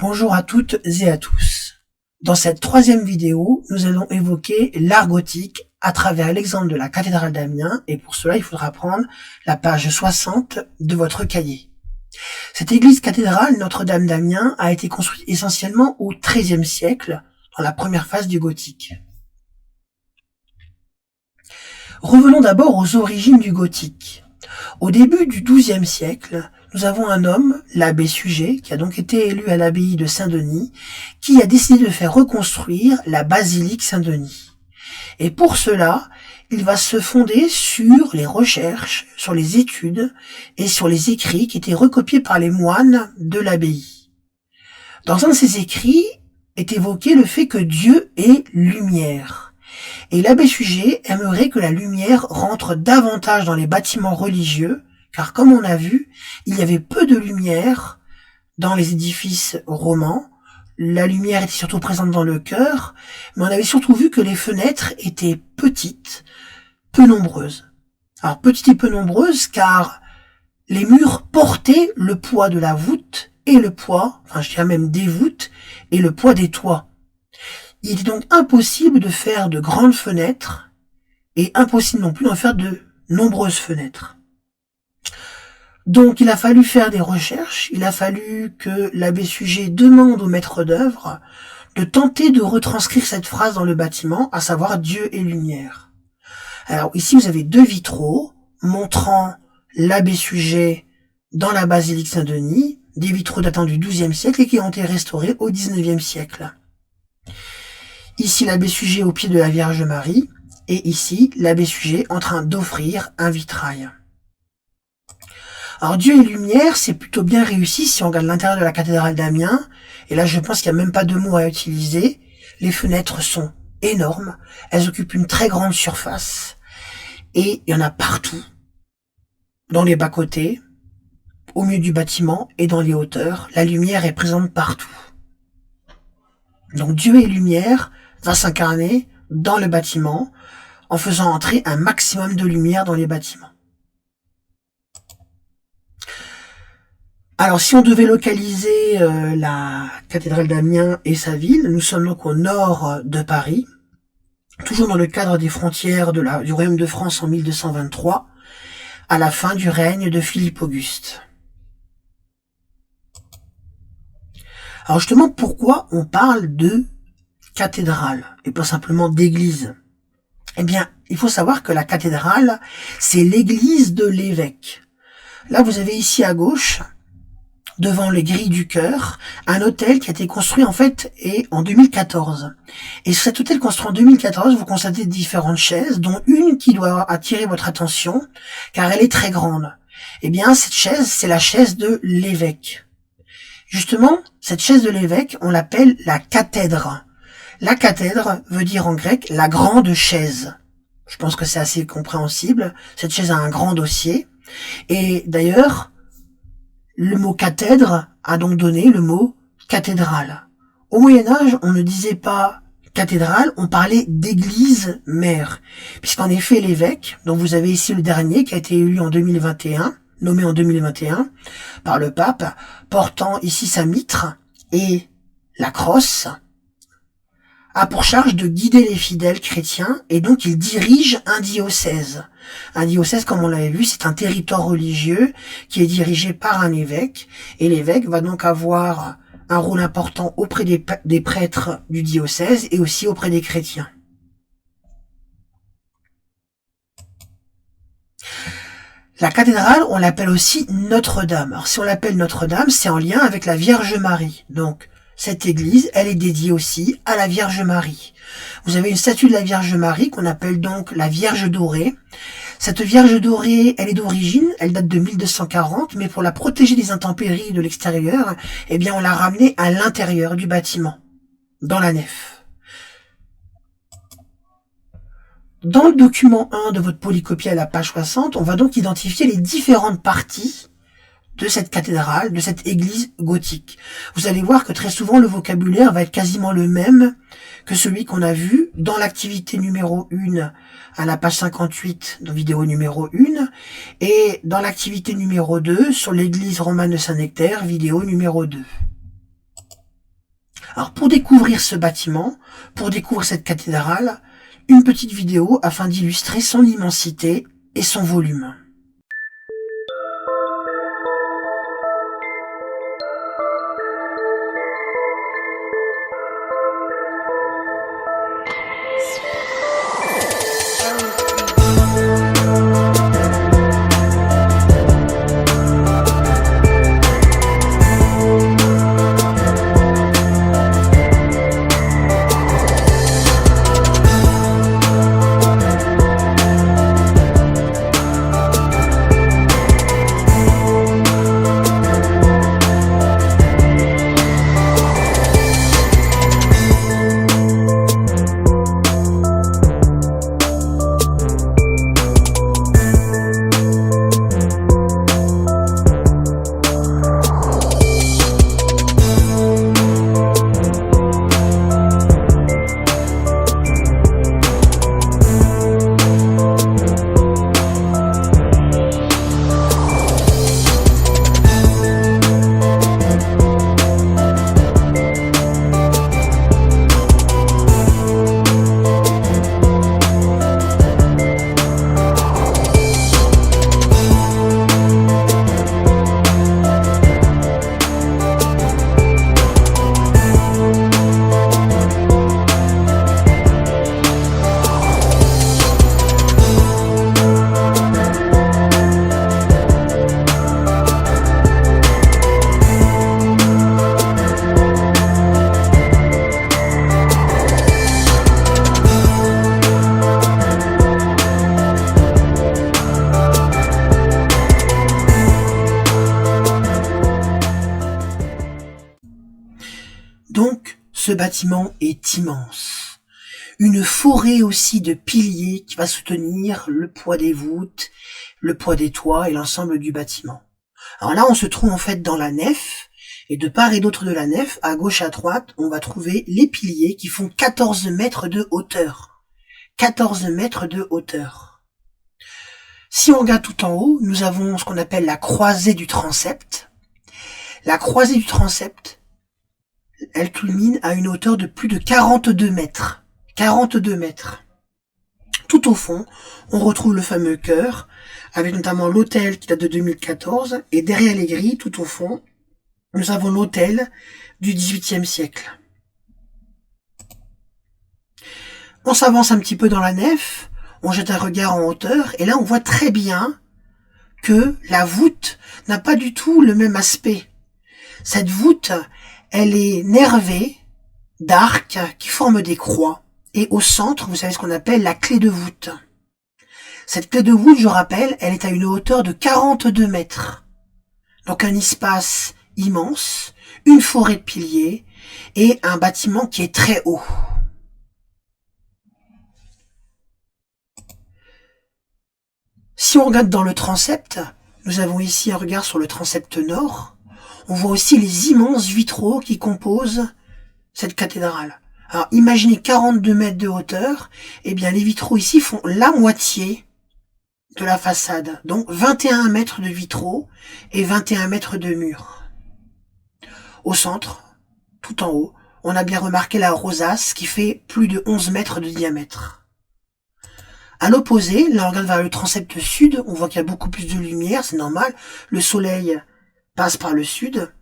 Bonjour à toutes et à tous. Dans cette troisième vidéo, nous allons évoquer l'art gothique à travers l'exemple de la cathédrale d'Amiens, et pour cela il faudra prendre la page 60 de votre cahier. Cette église cathédrale Notre-Dame d'Amiens a été construite essentiellement au XIIIe siècle, dans la première phase du gothique. Revenons d'abord aux origines du gothique. Au début du XIIe siècle, nous avons un homme, l'abbé Suger, qui a donc été élu à l'abbaye de Saint-Denis, qui a décidé de faire reconstruire la basilique Saint-Denis. Et pour cela, il va se fonder sur les recherches, sur les études et sur les écrits qui étaient recopiés par les moines de l'abbaye. Dans un de ces écrits est évoqué le fait que Dieu est lumière. Et l'abbé Suger aimerait que la lumière rentre davantage dans les bâtiments religieux, car comme on a vu, il y avait peu de lumière dans les édifices romans. La lumière était surtout présente dans le chœur, mais on avait surtout vu que les fenêtres étaient petites, peu nombreuses. Alors petites et peu nombreuses car les murs portaient le poids de la voûte et le poids, enfin je dirais même des voûtes, et le poids des toits. Il était donc impossible de faire de grandes fenêtres et impossible non plus d'en faire de nombreuses fenêtres. Donc il a fallu faire des recherches, il a fallu que l'abbé Suger demande au maître d'œuvre de tenter de retranscrire cette phrase dans le bâtiment, à savoir Dieu et lumière. Alors ici vous avez deux vitraux montrant l'abbé Suger dans la basilique Saint-Denis, des vitraux datant du XIIe siècle et qui ont été restaurés au XIXe siècle. Ici l'abbé Suger au pied de la Vierge Marie, et ici l'abbé Suger en train d'offrir un vitrail. Alors Dieu et lumière, c'est plutôt bien réussi si on regarde l'intérieur de la cathédrale d'Amiens, et là je pense qu'il n'y a même pas de mots à utiliser. Les fenêtres sont énormes, elles occupent une très grande surface, et il y en a partout, dans les bas-côtés, au milieu du bâtiment et dans les hauteurs, la lumière est présente partout. Donc Dieu et lumière va s'incarner dans le bâtiment en faisant entrer un maximum de lumière dans les bâtiments. Alors si on devait localiser la cathédrale d'Amiens et sa ville, nous sommes donc au nord de Paris, toujours dans le cadre des frontières du Royaume de France en 1223, à la fin du règne de Philippe Auguste. Alors justement, pourquoi on parle de cathédrale et pas simplement d'église? Eh bien, il faut savoir que la cathédrale, c'est l'église de l'évêque. Là, vous avez ici à gauche, devant les grilles du chœur, un hôtel qui a été construit en fait en 2014. Et sur cet hôtel construit en 2014, vous constatez différentes chaises, dont une qui doit attirer votre attention, car elle est très grande. Eh bien, cette chaise, c'est la chaise de l'évêque. Justement, cette chaise de l'évêque, on l'appelle la cathèdre. La cathèdre veut dire en grec la grande chaise. Je pense que c'est assez compréhensible. Cette chaise a un grand dossier. Et d'ailleurs, le mot cathèdre a donc donné le mot cathédrale. Au Moyen-Âge, on ne disait pas cathédrale, on parlait d'église mère. Puisqu'en effet, l'évêque, dont vous avez ici le dernier, qui a été élu en 2021, nommé en 2021 par le pape, portant ici sa mitre et la crosse, a pour charge de guider les fidèles chrétiens, et donc il dirige un diocèse. Un diocèse, comme on l'avait vu, c'est un territoire religieux qui est dirigé par un évêque, et l'évêque va donc avoir un rôle important auprès des prêtres du diocèse et aussi auprès des chrétiens. La cathédrale, on l'appelle aussi Notre-Dame. Alors si on l'appelle Notre-Dame, c'est en lien avec la Vierge Marie. Donc cette église, elle est dédiée aussi à la Vierge Marie. Vous avez une statue de la Vierge Marie qu'on appelle donc la Vierge dorée. Cette Vierge dorée, elle est d'origine, elle date de 1240, mais pour la protéger des intempéries de l'extérieur, eh bien on l'a ramenée à l'intérieur du bâtiment, dans la nef. Dans le document 1 de votre polycopie à la page 60, on va donc identifier les différentes parties de cette cathédrale, de cette église gothique. Vous allez voir que très souvent le vocabulaire va être quasiment le même que celui qu'on a vu dans l'activité numéro 1 à la page 58 de vidéo numéro 1 et dans l'activité numéro 2 sur l'église romane de Saint-Nectaire, vidéo numéro 2. Alors pour découvrir ce bâtiment, pour découvrir cette cathédrale, une petite vidéo afin d'illustrer son immensité et son volume. Donc, ce bâtiment est immense. Une forêt aussi de piliers qui va soutenir le poids des voûtes, le poids des toits et l'ensemble du bâtiment. Alors là, on se trouve en fait dans la nef, et de part et d'autre de la nef, à gauche à droite, on va trouver les piliers qui font 14 mètres de hauteur. 14 mètres de hauteur. Si on regarde tout en haut, nous avons ce qu'on appelle la croisée du transept. La croisée du transept, elle culmine à une hauteur de plus de 42 mètres. 42 mètres. Tout au fond, on retrouve le fameux chœur, avec notamment l'autel qui date de 2014, et derrière les grilles, tout au fond, nous avons l'autel du XVIIIe siècle. On s'avance un petit peu dans la nef, on jette un regard en hauteur, et là on voit très bien que la voûte n'a pas du tout le même aspect. Cette voûte, elle est nervée d'arcs qui forment des croix. Et au centre, vous savez ce qu'on appelle la clé de voûte. Cette clé de voûte, je rappelle, elle est à une hauteur de 42 mètres. Donc un espace immense, une forêt de piliers et un bâtiment qui est très haut. Si on regarde dans le transept, nous avons ici un regard sur le transept nord. On voit aussi les immenses vitraux qui composent cette cathédrale. Alors imaginez 42 mètres de hauteur, eh bien les vitraux ici font la moitié de la façade, donc 21 mètres de vitraux et 21 mètres de murs. Au centre, tout en haut, on a bien remarqué la rosace qui fait plus de 11 mètres de diamètre. À l'opposé, là on regarde vers le transept sud, on voit qu'il y a beaucoup plus de lumière, c'est normal, le soleil passe par le sud.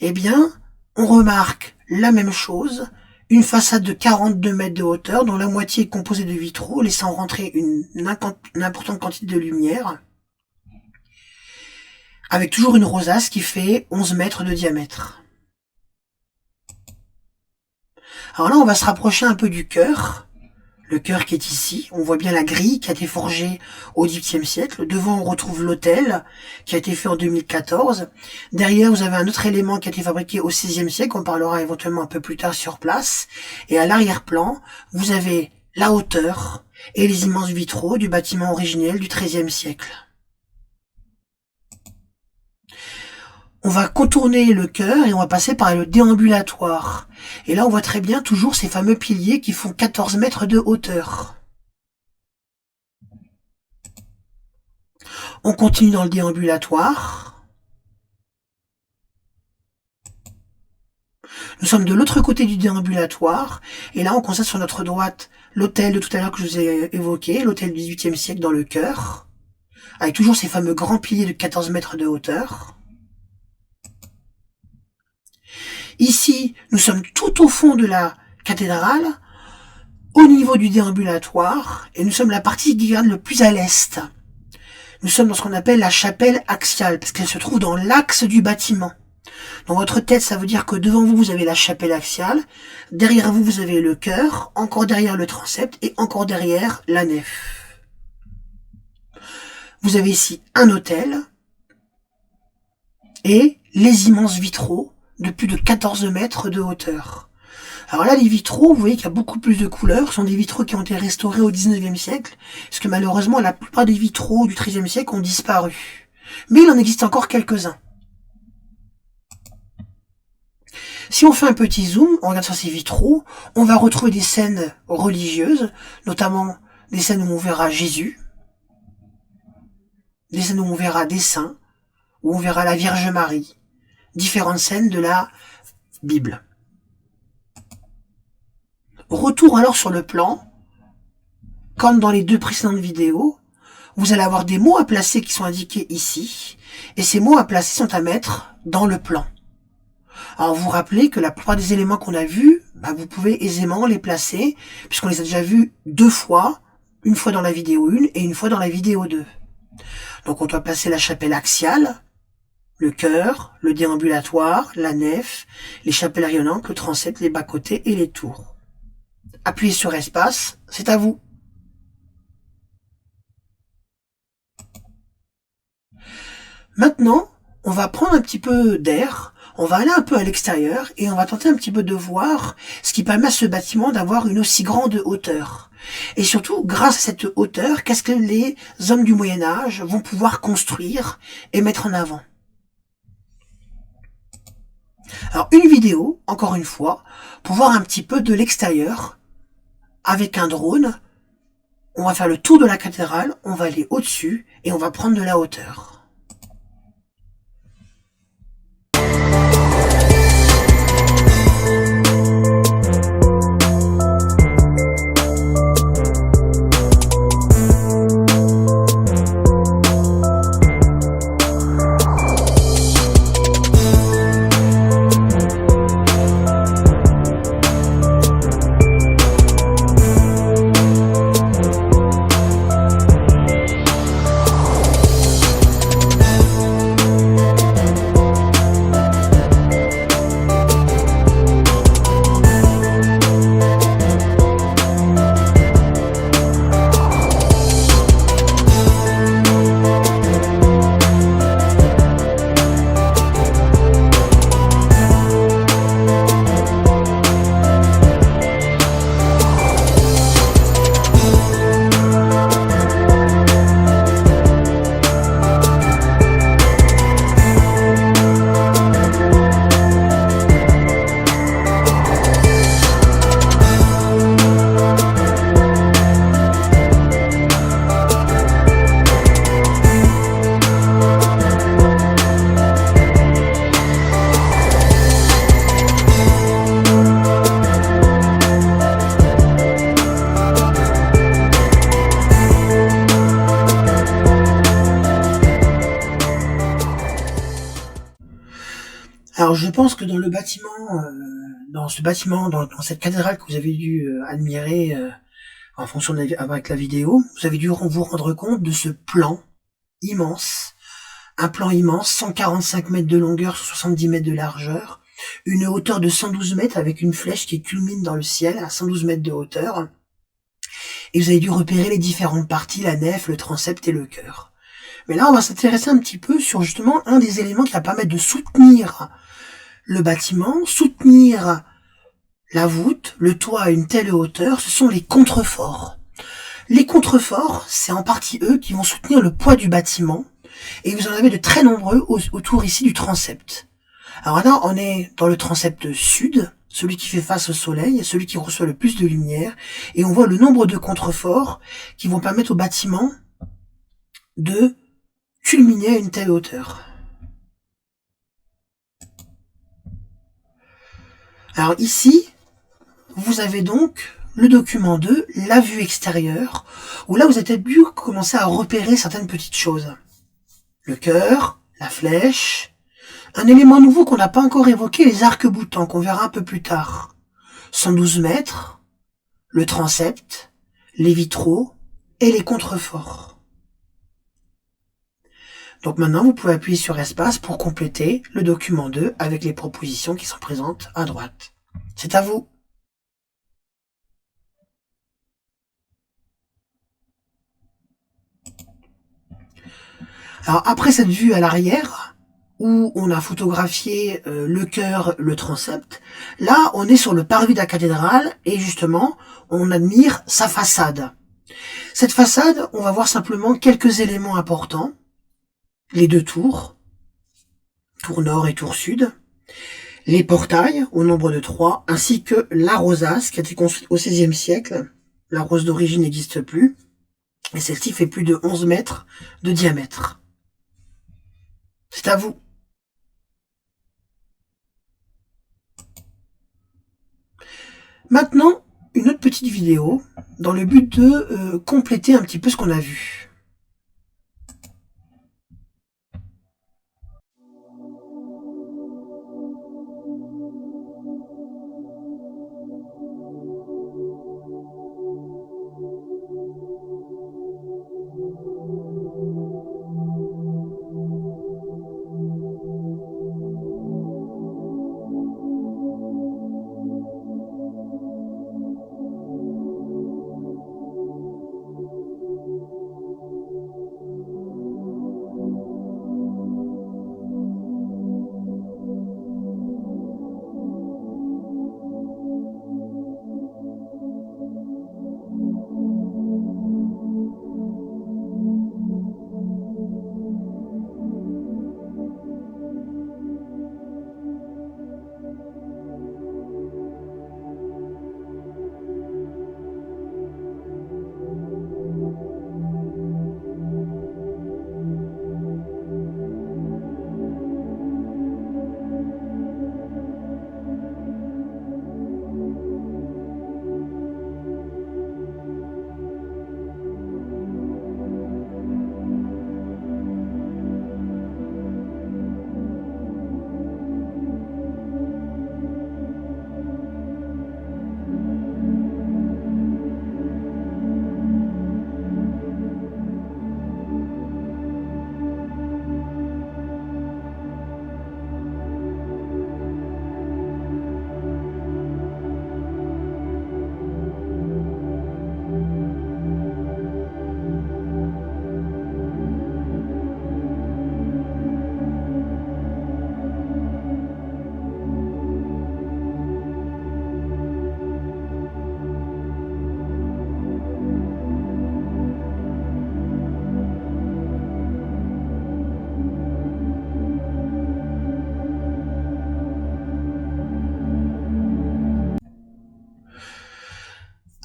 Eh bien, on remarque la même chose, une façade de 42 mètres de hauteur, dont la moitié est composée de vitraux, laissant rentrer une importante quantité de lumière, avec toujours une rosace qui fait 11 mètres de diamètre. Alors là, on va se rapprocher un peu du chœur. Le chœur qui est ici, on voit bien la grille qui a été forgée au XVIIIe siècle. Devant, on retrouve l'autel qui a été fait en 2014. Derrière, vous avez un autre élément qui a été fabriqué au XVIe siècle. On parlera éventuellement un peu plus tard sur place. Et à l'arrière-plan, vous avez la hauteur et les immenses vitraux du bâtiment originel du XIIIe siècle. On va contourner le chœur et on va passer par le déambulatoire. Et là, on voit très bien toujours ces fameux piliers qui font 14 mètres de hauteur. On continue dans le déambulatoire. Nous sommes de l'autre côté du déambulatoire, et là on constate sur notre droite l'hôtel de tout à l'heure que je vous ai évoqué, l'hôtel du XVIIIe siècle dans le chœur, avec toujours ces fameux grands piliers de 14 mètres de hauteur. Ici, nous sommes tout au fond de la cathédrale, au niveau du déambulatoire, et nous sommes la partie qui regarde le plus à l'est. Nous sommes dans ce qu'on appelle la chapelle axiale, parce qu'elle se trouve dans l'axe du bâtiment. Dans votre tête, ça veut dire que devant vous, vous avez la chapelle axiale, derrière vous, vous avez le chœur, encore derrière le transept, et encore derrière la nef. Vous avez ici un autel, et les immenses vitraux de plus de 14 mètres de hauteur. Alors là, les vitraux, vous voyez qu'il y a beaucoup plus de couleurs, ce sont des vitraux qui ont été restaurés au 19e siècle, parce que malheureusement, la plupart des vitraux du 13e siècle ont disparu. Mais il en existe encore quelques-uns. Si on fait un petit zoom, on regarde sur ces vitraux, on va retrouver des scènes religieuses, notamment des scènes où on verra Jésus, des scènes où on verra des saints, où on verra la Vierge Marie, différentes scènes de la Bible. Retour alors sur le plan, comme dans les deux précédentes vidéos, vous allez avoir des mots à placer qui sont indiqués ici, et ces mots à placer sont à mettre dans le plan. Alors vous vous rappelez que la plupart des éléments qu'on a vus, vous pouvez aisément les placer, puisqu'on les a déjà vus deux fois, une fois dans la vidéo 1 et une fois dans la vidéo 2. Donc on doit placer la chapelle axiale, le chœur, le déambulatoire, la nef, les chapelles rayonnantes, le transept, les bas-côtés et les tours. Appuyez sur espace, c'est à vous. Maintenant, on va prendre un petit peu d'air, on va aller un peu à l'extérieur et on va tenter un petit peu de voir ce qui permet à ce bâtiment d'avoir une aussi grande hauteur. Et surtout, grâce à cette hauteur, qu'est-ce que les hommes du Moyen-Âge vont pouvoir construire et mettre en avant. Alors, une vidéo, encore une fois, pour voir un petit peu de l'extérieur, avec un drone. On va faire le tour de la cathédrale, on va aller au-dessus et on va prendre de la hauteur. Alors je pense que dans le bâtiment, dans cette cathédrale que vous avez dû admirer en fonction avec la vidéo, vous avez dû vous rendre compte de ce plan immense, un plan immense, 145 mètres de longueur sur 70 mètres de largeur, une hauteur de 112 mètres avec une flèche qui culmine dans le ciel à 112 mètres de hauteur, et vous avez dû repérer les différentes parties, la nef, le transept et le chœur. Mais là on va s'intéresser un petit peu sur justement un des éléments qui va permettre de soutenir le bâtiment, soutenir la voûte, le toit à une telle hauteur, ce sont les contreforts. Les contreforts, c'est en partie eux qui vont soutenir le poids du bâtiment, et vous en avez de très nombreux autour ici du transept. Alors là, on est dans le transept sud, celui qui fait face au soleil, celui qui reçoit le plus de lumière, et on voit le nombre de contreforts qui vont permettre au bâtiment de culminer à une telle hauteur. Alors ici, vous avez donc le document 2, la vue extérieure, où là vous avez peut-être dû commencer à repérer certaines petites choses. Le cœur, la flèche, un élément nouveau qu'on n'a pas encore évoqué, les arcs-boutants, qu'on verra un peu plus tard. 112 mètres, le transept, les vitraux et les contreforts. Donc maintenant, vous pouvez appuyer sur espace pour compléter le document 2 avec les propositions qui sont présentes à droite. C'est à vous. Alors après cette vue à l'arrière, où on a photographié le chœur, le transept, là on est sur le parvis de la cathédrale et justement on admire sa façade. Cette façade, on va voir simplement quelques éléments importants. Les deux tours, tour nord et tour sud, les portails au nombre de 3, ainsi que la rosace qui a été construite au XVIe siècle. La rose d'origine n'existe plus, et celle-ci fait plus de 11 mètres de diamètre. C'est à vous. Maintenant, une autre petite vidéo, dans le but de compléter un petit peu ce qu'on a vu.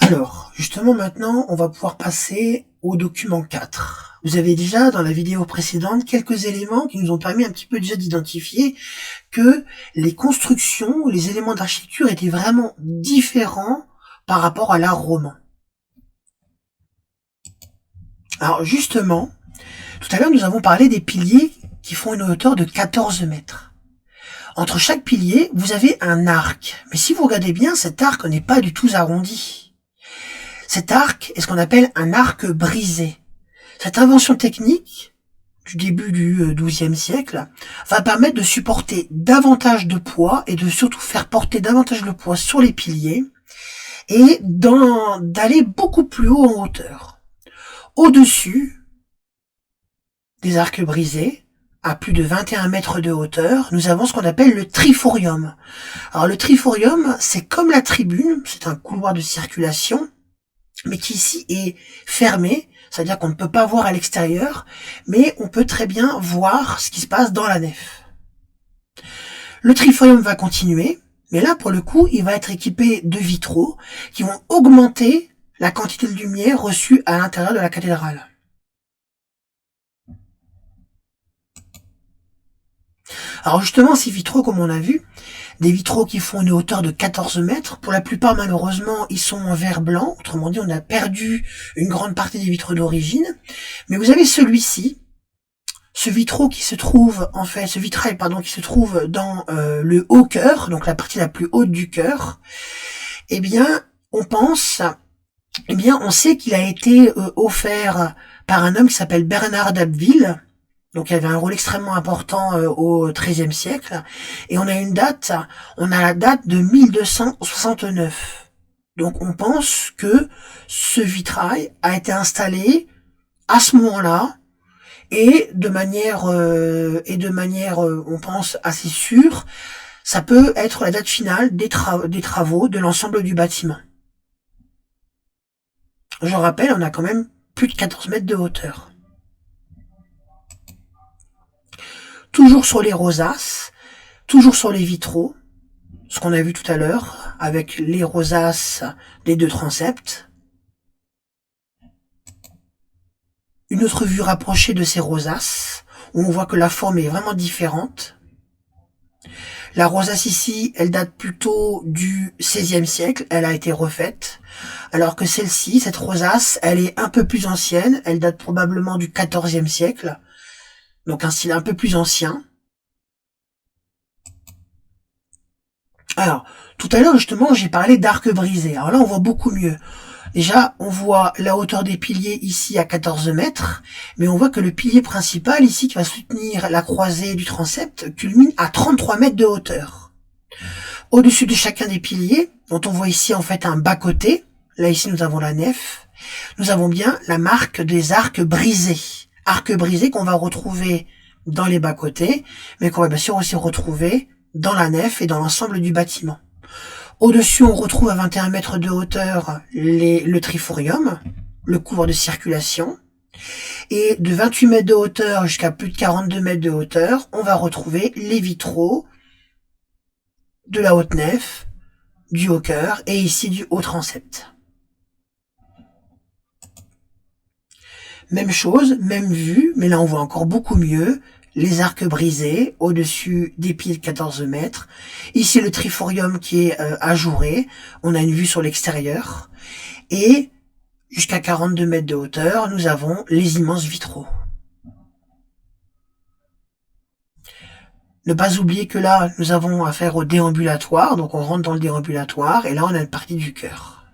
Alors, justement maintenant, on va pouvoir passer au document 4. Vous avez déjà, dans la vidéo précédente, quelques éléments qui nous ont permis un petit peu déjà d'identifier que les constructions, les éléments d'architecture étaient vraiment différents par rapport à l'art roman. Alors justement, tout à l'heure nous avons parlé des piliers qui font une hauteur de 14 mètres. Entre chaque pilier, vous avez un arc. Mais si vous regardez bien, cet arc n'est pas du tout arrondi. Cet arc est ce qu'on appelle un arc brisé. Cette invention technique du début du XIIe siècle va permettre de supporter davantage de poids et de surtout faire porter davantage le poids sur les piliers et d'aller beaucoup plus haut en hauteur. Au-dessus des arcs brisés, à plus de 21 mètres de hauteur, nous avons ce qu'on appelle le triforium. Alors le triforium, c'est comme la tribune, c'est un couloir de circulation, mais qui ici est fermé, c'est-à-dire qu'on ne peut pas voir à l'extérieur, mais on peut très bien voir ce qui se passe dans la nef. Le triforium va continuer, mais là pour le coup, il va être équipé de vitraux qui vont augmenter la quantité de lumière reçue à l'intérieur de la cathédrale. Alors justement, ces vitraux, comme on a vu, des vitraux qui font une hauteur de 14 mètres. Pour la plupart, malheureusement, ils sont en verre blanc. Autrement dit, on a perdu une grande partie des vitraux d'origine. Mais vous avez celui-ci, ce vitrail qui se trouve qui se trouve dans le haut cœur, donc la partie la plus haute du cœur. Eh bien, on sait qu'il a été offert par un homme qui s'appelle Bernard d'Abbeville. Donc il avait un rôle extrêmement important au XIIIe siècle. Et on a la date de 1269. Donc on pense que ce vitrail a été installé à ce moment-là et de manière, on pense assez sûre, ça peut être la date finale des travaux de l'ensemble du bâtiment. Je rappelle, on a quand même plus de 14 mètres de hauteur. Toujours sur les rosaces, toujours sur les vitraux, ce qu'on a vu tout à l'heure, avec les rosaces des deux transepts. Une autre vue rapprochée de ces rosaces, où on voit que la forme est vraiment différente. La rosace ici, elle date plutôt du XVIe siècle, elle a été refaite, alors que celle-ci, cette rosace, elle est un peu plus ancienne, elle date probablement du XIVe siècle, donc un style un peu plus ancien. Alors, tout à l'heure justement, j'ai parlé d'arc brisé, alors là on voit beaucoup mieux. Déjà, on voit la hauteur des piliers ici à 14 mètres, mais on voit que le pilier principal ici qui va soutenir la croisée du transept culmine à 33 mètres de hauteur. Au-dessus de chacun des piliers, dont on voit ici en fait un bas-côté, là ici nous avons la nef, nous avons bien la marque des arcs brisés. Arcs brisés qu'on va retrouver dans les bas-côtés, mais qu'on va bien sûr aussi retrouver dans la nef et dans l'ensemble du bâtiment. Au-dessus, on retrouve à 21 mètres de hauteur le triforium, le couloir de circulation. Et de 28 mètres de hauteur jusqu'à plus de 42 mètres de hauteur, on va retrouver les vitraux de la haute nef, du haut chœur et ici du haut transept. Même chose, même vue, mais là on voit encore beaucoup mieux. Les arcs brisés au-dessus des pieds de 14 mètres. Ici le triforium qui est ajouré. On a une vue sur l'extérieur. Et jusqu'à 42 mètres de hauteur, nous avons les immenses vitraux. Ne pas oublier que là, nous avons affaire au déambulatoire. Donc on rentre dans le déambulatoire et là on a une partie du chœur.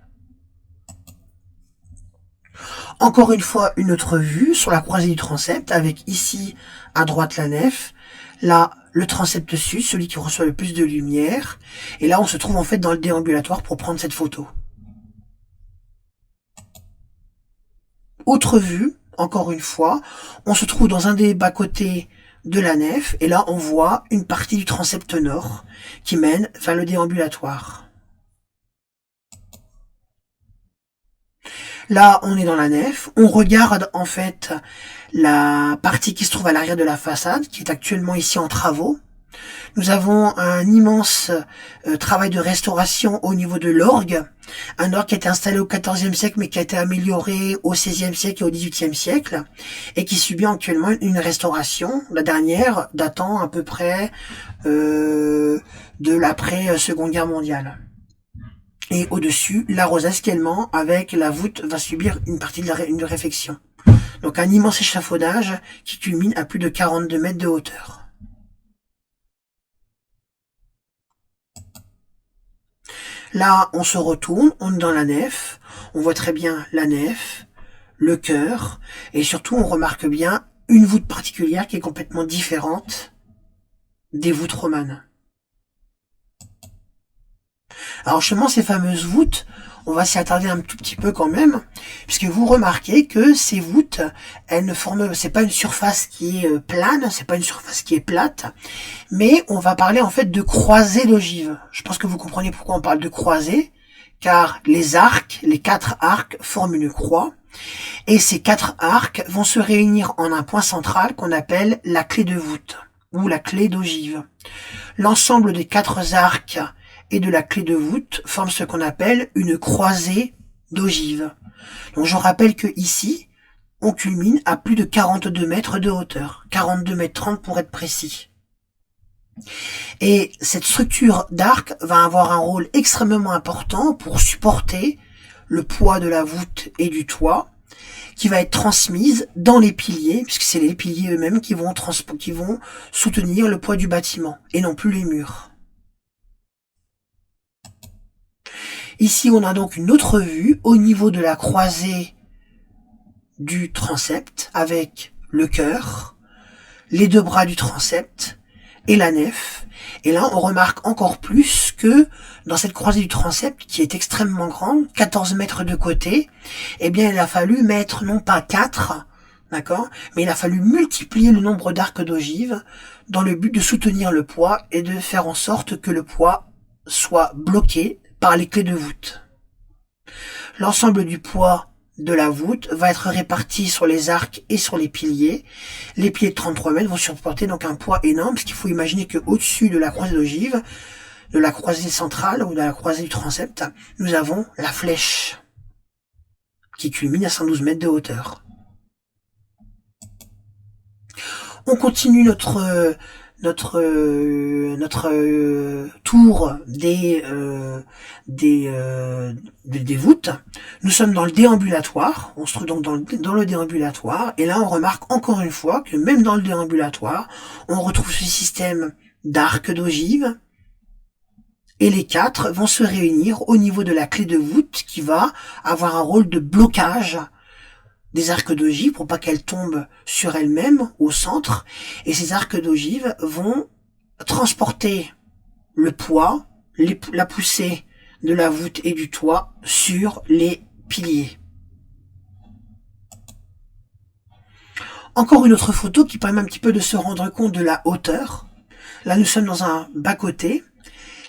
Encore une fois, une autre vue sur la croisée du transept avec ici à droite la nef, là le transept sud, celui qui reçoit le plus de lumière, et là on se trouve en fait dans le déambulatoire pour prendre cette photo. Autre vue, encore une fois, on se trouve dans un des bas-côtés de la nef, et là on voit une partie du transept nord qui mène vers le déambulatoire. Là, on est dans la nef. On regarde en fait la partie qui se trouve à l'arrière de la façade, qui est actuellement ici en travaux. Nous avons un immense travail de restauration au niveau de l'orgue. Un orgue qui a été installé au XIVe siècle, mais qui a été amélioré au XVIe siècle et au XVIIIe siècle, et qui subit actuellement une restauration, la dernière datant à peu près de l'après-Seconde Guerre mondiale. Et au-dessus, la rosace également, avec la voûte, va subir une partie de une réfection. Donc un immense échafaudage qui culmine à plus de 42 mètres de hauteur. Là, on se retourne, on est dans la nef, on voit très bien la nef, le chœur, et surtout on remarque bien une voûte particulière qui est complètement différente des voûtes romanes. Alors justement, ces fameuses voûtes, on va s'y attarder un tout petit peu quand même, puisque vous remarquez que ces voûtes, elles ne forment, c'est pas une surface qui est plane, c'est pas une surface qui est plate, mais on va parler en fait de croisées d'ogives. Je pense que vous comprenez pourquoi on parle de croisées, car les arcs, les 4 arcs forment une croix, et ces 4 arcs vont se réunir en un point central qu'on appelle la clé de voûte, ou la clé d'ogive. L'ensemble des 4 arcs et de la clé de voûte forme ce qu'on appelle une croisée d'ogive. Donc je rappelle que ici, on culmine à plus de 42 mètres de hauteur, 42 mètres 30 pour être précis. Et cette structure d'arc va avoir un rôle extrêmement important pour supporter le poids de la voûte et du toit, qui va être transmise dans les piliers, puisque c'est les piliers eux-mêmes qui vont soutenir le poids du bâtiment, et non plus les murs. Ici, on a donc une autre vue au niveau de la croisée du transept, avec le chœur, les deux bras du transept et la nef. Et là, on remarque encore plus que dans cette croisée du transept, qui est extrêmement grande, 14 mètres de côté, eh bien, il a fallu mettre non pas 4, d'accord, mais il a fallu multiplier le nombre d'arcs d'ogive dans le but de soutenir le poids et de faire en sorte que le poids soit bloqué par les clés de voûte. L'ensemble du poids de la voûte va être réparti sur les arcs et sur les piliers. Les piliers de 33 mètres vont supporter donc un poids énorme, parce qu'il faut imaginer qu'au-dessus de la croisée d'ogive, de la croisée centrale ou de la croisée du transept, nous avons la flèche qui culmine à 112 mètres de hauteur. On continue notre tour des voûtes. Nous sommes dans le déambulatoire. On se trouve donc dans le déambulatoire. Et là, on remarque encore une fois que même dans le déambulatoire, on retrouve ce système d'arcs d'ogive. Et les 4 vont se réunir au niveau de la clé de voûte qui va avoir un rôle de blocage des arcs d'ogive pour pas qu'elles tombent sur elles-mêmes au centre. Et ces arcs d'ogive vont transporter le poids, la poussée de la voûte et du toit sur les piliers. Encore une autre photo qui permet un petit peu de se rendre compte de la hauteur. Là, nous sommes dans un bas-côté.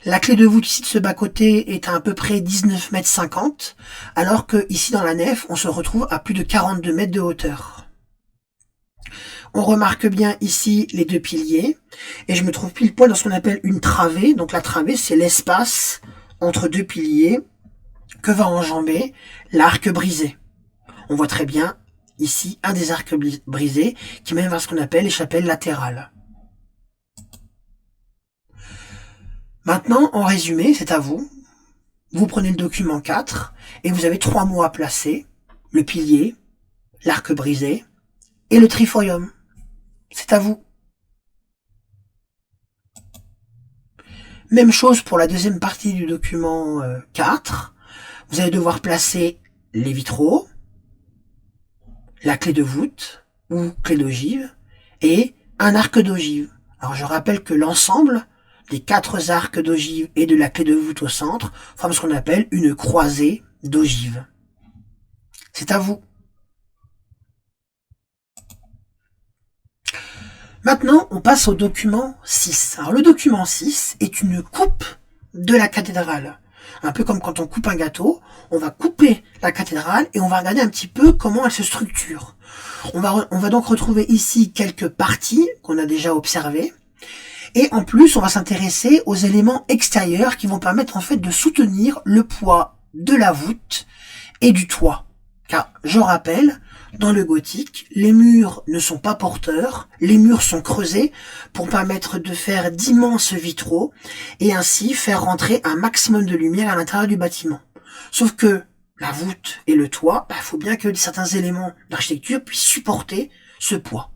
La clé de voûte ici de ce bas-côté est à peu près 19,50 mètres, alors que ici dans la nef, on se retrouve à plus de 42 mètres de hauteur. On remarque bien ici les deux piliers, et je me trouve pile poil dans ce qu'on appelle une travée. Donc la travée, c'est l'espace entre deux piliers que va enjamber l'arc brisé. On voit très bien ici un des arcs brisés qui mène vers ce qu'on appelle les chapelles latérales. Maintenant, en résumé, c'est à vous. Vous prenez le document 4 et vous avez 3 mots à placer. Le pilier, l'arc brisé et le triforium. C'est à vous. Même chose pour la deuxième partie du document 4. Vous allez devoir placer les vitraux, la clé de voûte ou clé d'ogive et un arc d'ogive. Alors je rappelle que l'ensemble des 4 arcs d'ogive et de la clé de voûte au centre forment ce qu'on appelle une croisée d'ogive. C'est à vous. Maintenant, on passe au document 6. Alors le document 6 est une coupe de la cathédrale. Un peu comme quand on coupe un gâteau, on va couper la cathédrale et on va regarder un petit peu comment elle se structure. On va donc retrouver ici quelques parties qu'on a déjà observées. Et en plus, on va s'intéresser aux éléments extérieurs qui vont permettre en fait de soutenir le poids de la voûte et du toit. Car, je rappelle, dans le gothique, les murs ne sont pas porteurs, les murs sont creusés pour permettre de faire d'immenses vitraux et ainsi faire rentrer un maximum de lumière à l'intérieur du bâtiment. Sauf que la voûte et le toit, il faut bien que certains éléments d'architecture puissent supporter ce poids.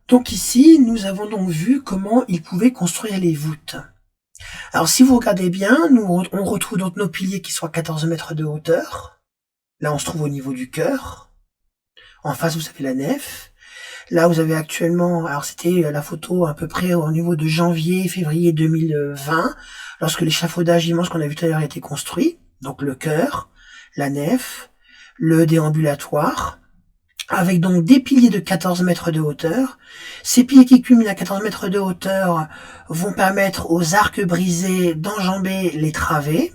Donc ici, nous avons donc vu comment ils pouvaient construire les voûtes. Alors si vous regardez bien, on retrouve donc nos piliers qui sont à 14 mètres de hauteur. Là, on se trouve au niveau du chœur. En face, vous avez la nef. Là, vous avez actuellement, alors c'était la photo à peu près au niveau de janvier, février 2020, lorsque l'échafaudage immense qu'on a vu tout à l'heure a été construit. Donc le chœur, la nef, le déambulatoire, avec donc des piliers de 14 mètres de hauteur. Ces piliers qui culminent à 14 mètres de hauteur vont permettre aux arcs brisés d'enjamber les travées.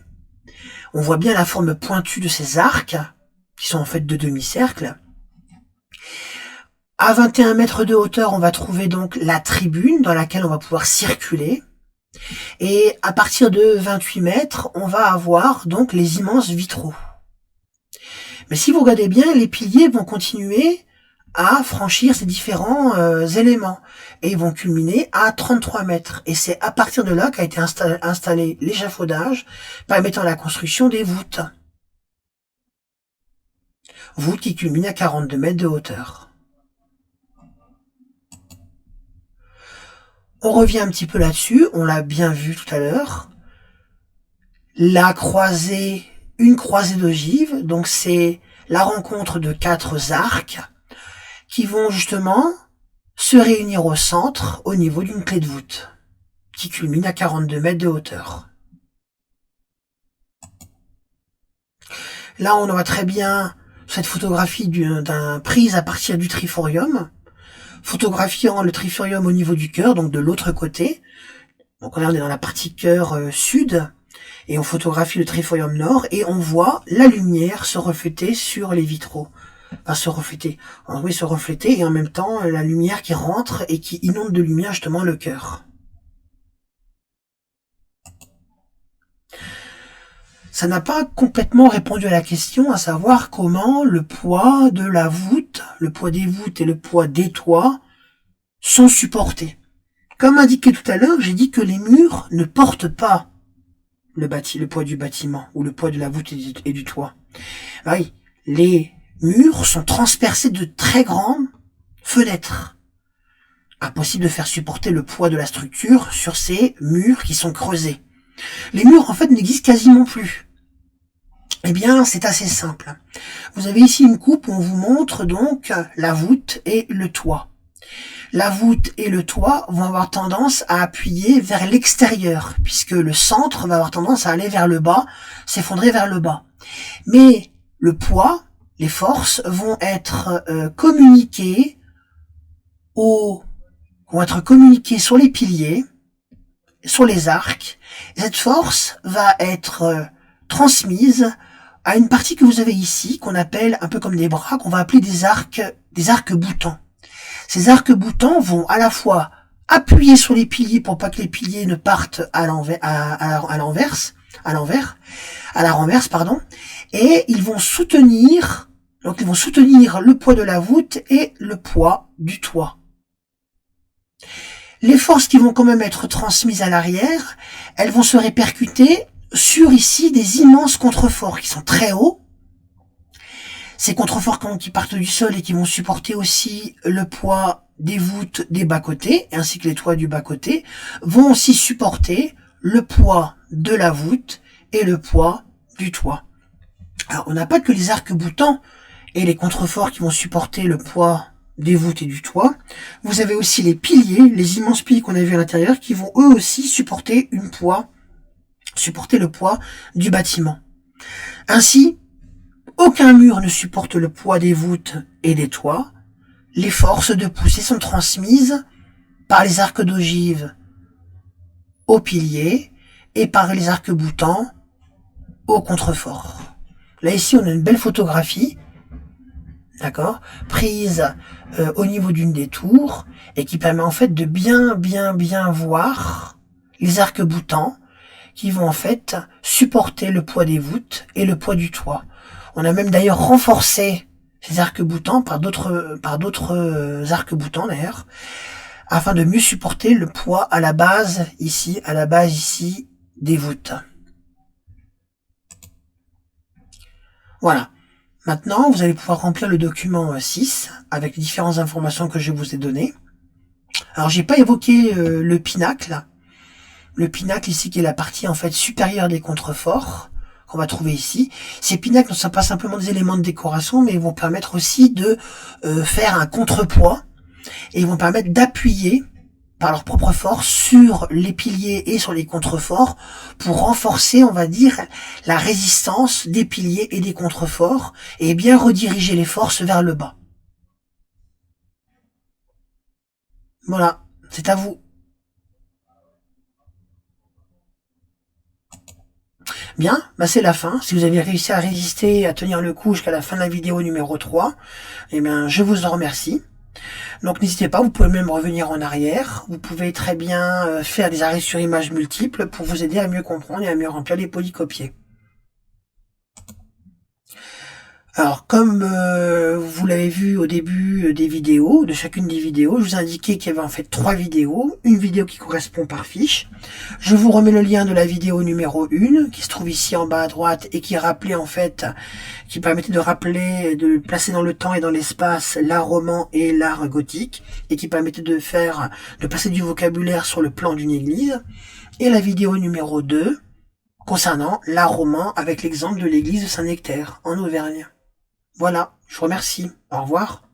On voit bien la forme pointue de ces arcs, qui sont en fait de demi-cercles. À 21 mètres de hauteur, on va trouver donc la tribune dans laquelle on va pouvoir circuler. Et à partir de 28 mètres, on va avoir donc les immenses vitraux. Mais si vous regardez bien, les piliers vont continuer à franchir ces différents éléments. Et ils vont culminer à 33 mètres. Et c'est à partir de là qu'a été installé l'échafaudage, permettant la construction des voûtes. Voûtes qui culminent à 42 mètres de hauteur. On revient un petit peu là-dessus, on l'a bien vu tout à l'heure. La croisée, une croisée d'ogives, donc c'est la rencontre de 4 arcs qui vont justement se réunir au centre au niveau d'une clé de voûte qui culmine à 42 mètres de hauteur. Là, on voit très bien cette photographie d'un prise à partir du triforium, photographiant le triforium au niveau du cœur, donc de l'autre côté. Donc là, on est dans la partie cœur sud, et on photographie le triforium nord, et on voit la lumière se refléter sur les vitraux. Enfin, se refléter. Oui, se refléter, et en même temps, la lumière qui rentre et qui inonde de lumière justement le cœur. Ça n'a pas complètement répondu à la question, à savoir comment le poids de la voûte, le poids des voûtes et le poids des toits sont supportés. Comme indiqué tout à l'heure, j'ai dit que les murs ne portent pas le poids du bâtiment ou le poids de la voûte et du toit. Oui, les murs sont transpercés de très grandes fenêtres. Impossible de faire supporter le poids de la structure sur ces murs qui sont creusés. Les murs, en fait, n'existent quasiment plus. Eh bien, c'est assez simple. Vous avez ici une coupe où on vous montre donc la voûte et le toit. La voûte et le toit vont avoir tendance à appuyer vers l'extérieur, puisque le centre va avoir tendance à aller vers le bas, s'effondrer vers le bas. Mais le poids, les forces vont être communiquées sur les piliers, sur les arcs. Et cette force va être transmise à une partie que vous avez ici, qu'on appelle un peu comme des bras, qu'on va appeler des arcs boutants. Ces arcs boutants vont à la fois appuyer sur les piliers pour pas que les piliers ne partent à la renverse, et ils vont soutenir le poids de la voûte et le poids du toit. Les forces qui vont quand même être transmises à l'arrière, elles vont se répercuter sur ici des immenses contreforts qui sont très hauts. Ces contreforts qui partent du sol et qui vont supporter aussi le poids des voûtes des bas-côtés, ainsi que les toits du bas-côté, vont aussi supporter le poids de la voûte et le poids du toit. Alors, on n'a pas que les arcs boutants et les contreforts qui vont supporter le poids des voûtes et du toit. Vous avez aussi les piliers, les immenses piliers qu'on a vus à l'intérieur, qui vont eux aussi supporter le poids du bâtiment. Ainsi, aucun mur ne supporte le poids des voûtes et des toits. Les forces de poussée sont transmises par les arcs d'ogive aux piliers et par les arcs boutants aux contreforts. Là ici on a une belle photographie, d'accord, prise au niveau d'une des tours et qui permet en fait de bien voir les arcs boutants qui vont en fait supporter le poids des voûtes et le poids du toit. On a même d'ailleurs renforcé ces arcs-boutants par d'autres arcs-boutants d'ailleurs, afin de mieux supporter le poids à la base ici des voûtes. Voilà. Maintenant, vous allez pouvoir remplir le document 6 avec les différentes informations que je vous ai données. Alors, j'ai pas évoqué le pinacle. Le pinacle ici qui est la partie en fait supérieure des contreforts qu'on va trouver ici. Ces pinacles ne sont pas simplement des éléments de décoration, mais ils vont permettre aussi de faire un contrepoids et ils vont permettre d'appuyer par leur propre force sur les piliers et sur les contreforts pour renforcer, on va dire, la résistance des piliers et des contreforts et bien rediriger les forces vers le bas. Voilà, c'est à vous. Bien, bah c'est la fin. Si vous avez réussi à résister, à tenir le coup jusqu'à la fin de la vidéo numéro 3, eh bien, je vous en remercie. Donc n'hésitez pas, vous pouvez même revenir en arrière. Vous pouvez très bien faire des arrêts sur image multiples pour vous aider à mieux comprendre et à mieux remplir les polycopiés. Alors, comme vous l'avez vu au début des vidéos, de chacune des vidéos, je vous ai indiqué qu'il y avait en fait 3 vidéos, une vidéo qui correspond par fiche. Je vous remets le lien de la vidéo numéro 1, qui se trouve ici en bas à droite, et qui rappelait en fait, qui permettait de rappeler, de placer dans le temps et dans l'espace l'art roman et l'art gothique, et qui permettait de passer du vocabulaire sur le plan d'une église. Et la vidéo numéro 2, concernant l'art roman avec l'exemple de l'église de Saint-Nectaire, en Auvergne. Voilà, je vous remercie. Au revoir.